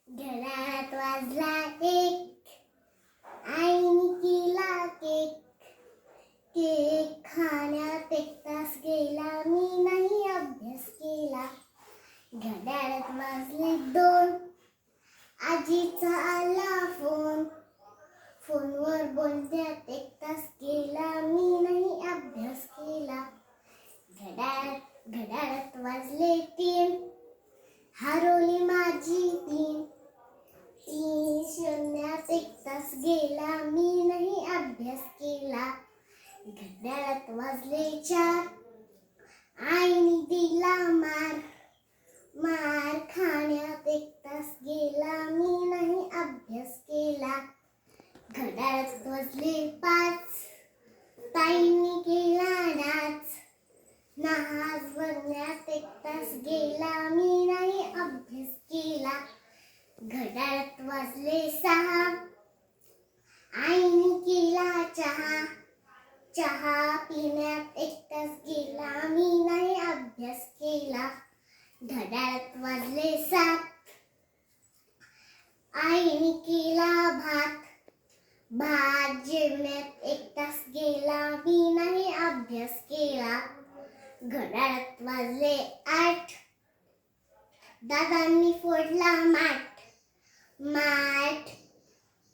घरात वाजला एक, आईने केला केक. केक खाण्यात एक तास गेला, मी नाही अभ्यास केला. घड्याळात वाजले दोन, आजीचा आला फोन. फोनवर बोलण्यात एक तास गेला, मी नाही अभ्यास केला. घड्याळात वाजले तीन, हरवली माझी तीन. तीन शून्यात एक तास गेला, मी नाही अभ्यास केला. घड्याळात वाजले चार, आईने दिला मार. मार खाण्यात एक तास गेला, मी नाही अभ्यास केला. घड्याळात वाजले पाच, ताईने केला नाच. नाच बघण्यात एक तास गेला, मी नाही अभ्यास केला. घड्याळात वाजले सहा, आईने केला चहा. चहा पिण्यात एक तास गेला, मी नाही अभ्यास केला. घड्याळात वाजले सात, आईने केला भात. भात जेवण्यात एक तास गेला, मी नाही अभ्यास केला. घड्याळात वाजले आठ, दादांनी फोडला माठ. माठ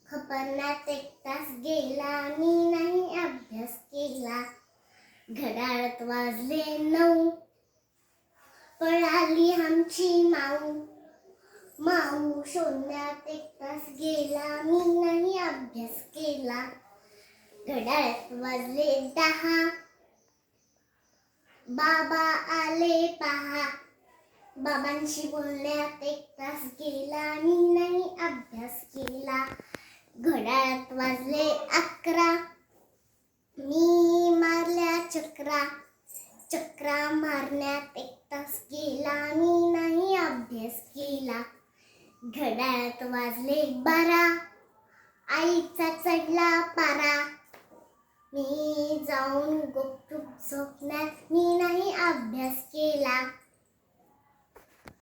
खपरण्यात एक तास गेला, मी नाही अभ्यास केला. घड्याळात वाजले नऊ, पळाली आमची माऊ. माऊ शोधण्यात एक तास गेला, मी नाही अभ्यास केला. घड्याळात वाजले दहा, बाबा आले पहा. बाबांशी बोलण्यात एक तास गेला, मी नाही अभ्यास केला. घड्याळात वाजले अकरा, मी मारल्या चक्रा. चक्रा मारण्यात एक तास गेला, मी नाही अभ्यास केला. घड्याळात वाजले बारा, आईचा चढला पारा. मी जाऊन गुपचूप झोपण्यात, मी नाही अभ्यास केला.